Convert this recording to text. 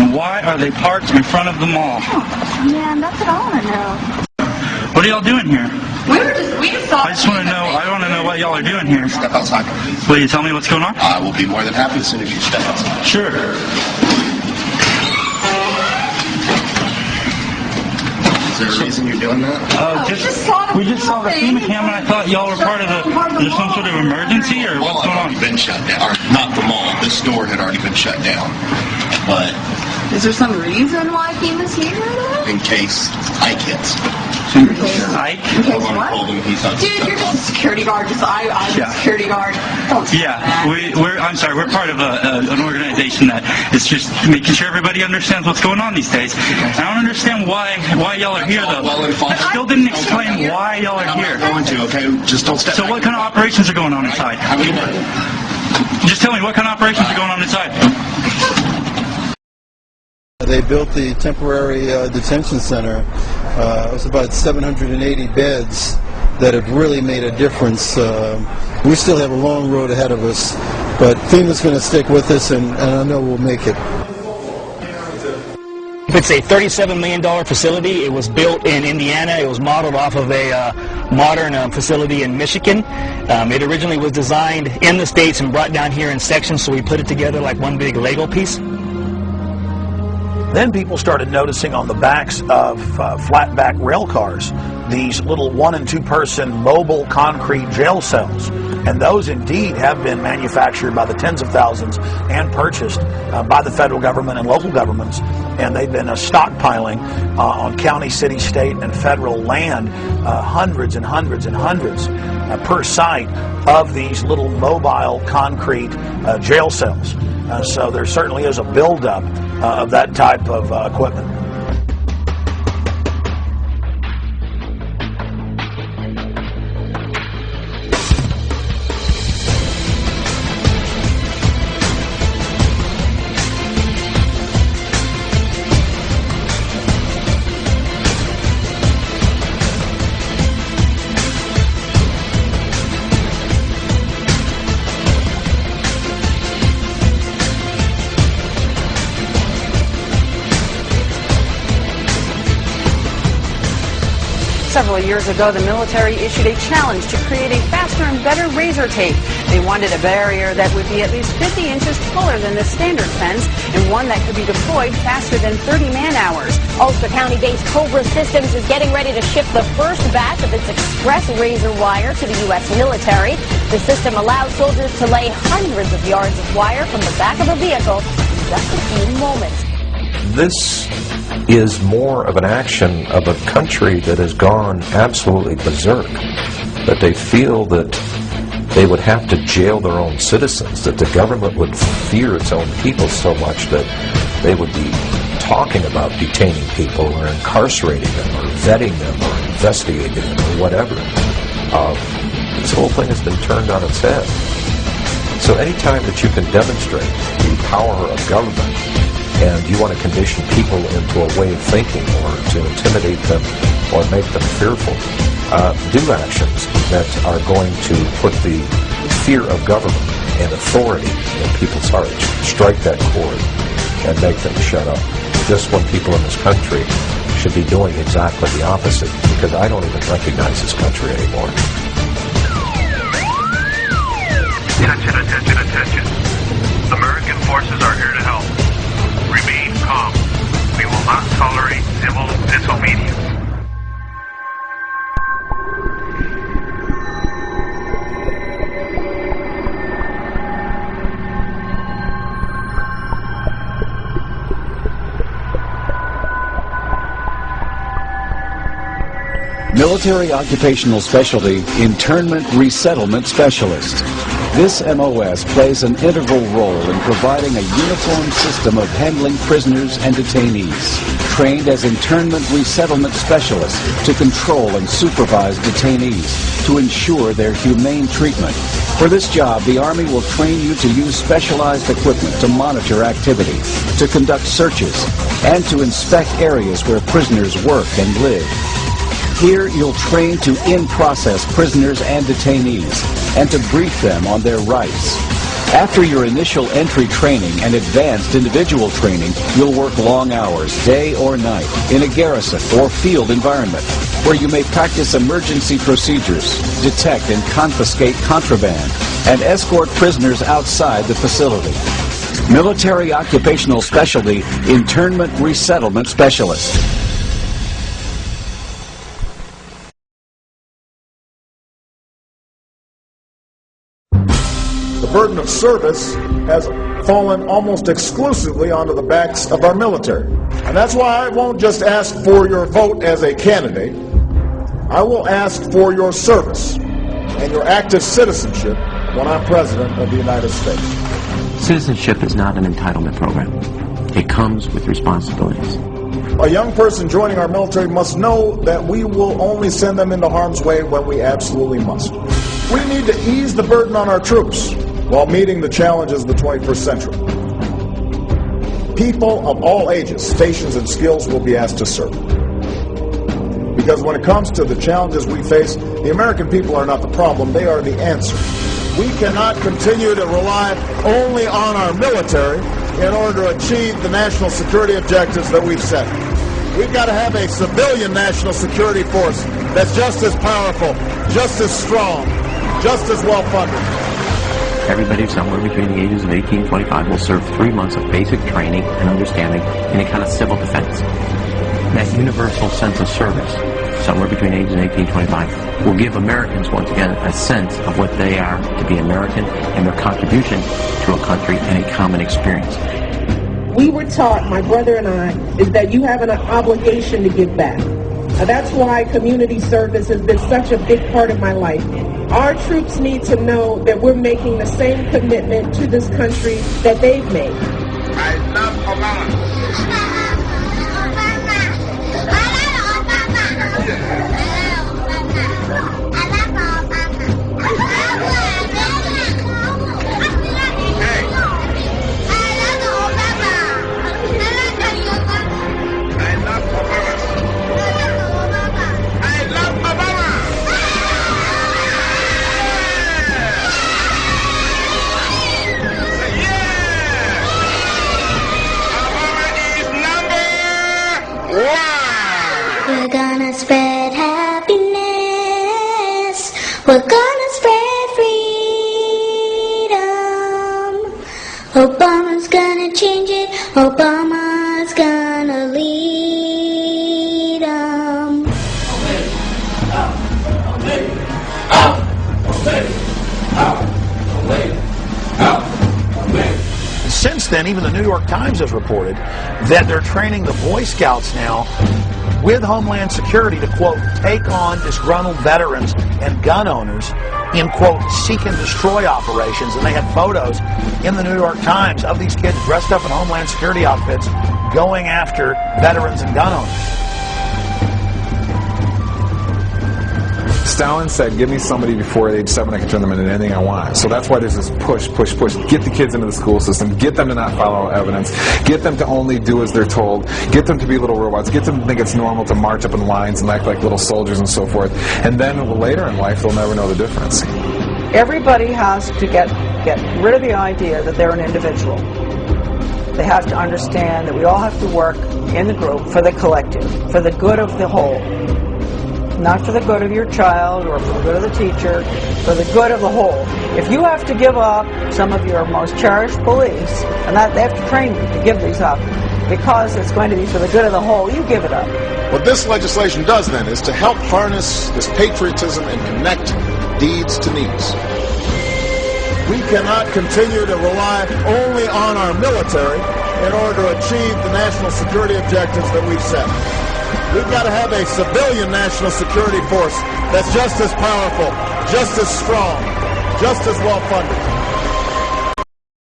And why are they parked in front of the mall? Oh, man, that's what I want to know. What are y'all doing here? We just saw. I just want to know. I want to know what y'all are doing here. Step outside. Will you tell me what's going on? I will be more than happy as soon as you step outside. Sure. Is there a reason you're doing that? We just saw the FEMA cam, and I thought y'all were part of the. Is there some sort of emergency, or what's going on? Been shut down. Or not the mall. The store had already been shut down. But is there some reason why FEMA's here, though? in case Ike hits. Ike? Dude, you're just a security guard. I'm a security guard. Don't I'm sorry. We're part of an organization that is just making sure everybody understands what's going on these days. I don't understand why y'all are here, though. I still didn't explain why y'all are here. I'm going to, okay? Just don't step So what kind of operations are going on inside? Just tell me what kind of operations are going on inside. They built the temporary detention center. It was about 780 beds that have really made a difference. We still have a long road ahead of us, but FEMA's going to stick with us, and I know we'll make it. It's a $37 million facility. It was built in Indiana. It was modeled off of a modern facility in Michigan. It originally was designed in the States and brought down here in sections, so we put it together like one big Lego piece. Then people started noticing on the backs of flatback rail cars these little 1- and 2-person mobile concrete jail cells. And those indeed have been manufactured by the tens of thousands and purchased by the federal government and local governments. And they've been stockpiling on county, city, state, and federal land hundreds and hundreds and hundreds per site of these little mobile concrete jail cells. So there certainly is a buildup of that type of equipment. Several years ago, the military issued a challenge to create a faster and better razor tape. They wanted a barrier that would be at least 50 inches taller than the standard fence and one that could be deployed faster than 30 man-hours. Ulster County-based Cobra Systems is getting ready to ship the first batch of its express razor wire to the U.S. military. The system allows soldiers to lay hundreds of yards of wire from the back of a vehicle in just a few moments. This is more of an action of a country that has gone absolutely berserk, that they feel that they would have to jail their own citizens, that the government would fear its own people so much that they would be talking about detaining people or incarcerating them or vetting them or investigating them or whatever. This whole thing has been turned on its head. So anytime that you can demonstrate the power of government and you want to condition people into a way of thinking or to intimidate them or make them fearful, do actions that are going to put the fear of government and authority in people's hearts, strike that chord and make them shut up. Just when people in this country should be doing exactly the opposite, because I don't even recognize this country anymore. Attention, attention, attention. American forces are here to help. Remain calm. We will not tolerate civil disobedience. Military Occupational Specialty, Internment Resettlement Specialist. This MOS plays an integral role in providing a uniform system of handling prisoners and detainees. Trained as Internment Resettlement Specialist to control and supervise detainees to ensure their humane treatment. For this job, the Army will train you to use specialized equipment to monitor activity, to conduct searches, and to inspect areas where prisoners work and live. Here, you'll train to in-process prisoners and detainees and to brief them on their rights. After your initial entry training and advanced individual training, you'll work long hours, day or night, in a garrison or field environment, where you may practice emergency procedures, detect and confiscate contraband, and escort prisoners outside the facility. Military Occupational Specialty, Internment Resettlement Specialist. The burden of service has fallen almost exclusively onto the backs of our military. And that's why I won't just ask for your vote as a candidate. I will ask for your service and your active citizenship when I'm President of the United States. Citizenship is not an entitlement program. It comes with responsibilities. A young person joining our military must know that we will only send them into harm's way when we absolutely must. We need to ease the burden on our troops while meeting the challenges of the 21st century. People of all ages, stations, and skills will be asked to serve. Because when it comes to the challenges we face, the American people are not the problem, they are the answer. We cannot continue to rely only on our military in order to achieve the national security objectives that we've set. We've got to have a civilian national security force that's just as powerful, just as strong, just as well-funded. Everybody somewhere between the ages of 18 and 25 will serve 3 months of basic training and understanding in a kind of civil defense. That universal sense of service, somewhere between ages 18 and 25, will give Americans, once again, a sense of what they are to be American and their contribution to a country and a common experience. We were taught, my brother and I, is that you have an obligation to give back. That's why community service has been such a big part of my life. Our troops need to know that we're making the same commitment to this country that they've made. I love Obama. We're gonna spread happiness. We're gonna spread freedom. Obama's gonna change it. Obama's gonna lead 'em. Since then, even the New York Times has reported that they're training the Boy Scouts now with Homeland Security to, quote, take on disgruntled veterans and gun owners in, quote, seek and destroy operations. And they had photos in the New York Times of these kids dressed up in Homeland Security outfits going after veterans and gun owners. Stalin said, give me somebody before age 7, I can turn them into anything I want. So that's why there's this push. Get the kids into the school system. Get them to not follow evidence. Get them to only do as they're told. Get them to be little robots. Get them to think it's normal to march up in lines and act like little soldiers and so forth. And then later in life, they'll never know the difference. Everybody has to get rid of the idea that they're an individual. They have to understand that we all have to work in the group for the collective, for the good of the whole. Not for the good of your child or for the good of the teacher, for the good of the whole. If you have to give up some of your most cherished beliefs, and that they have to train you to give these up, because it's going to be for the good of the whole, you give it up. What this legislation does then is to help harness this patriotism and connect deeds to needs. We cannot continue to rely only on our military in order to achieve the national security objectives that we've set. We've got to have a civilian national security force that's just as powerful, just as strong, just as well-funded.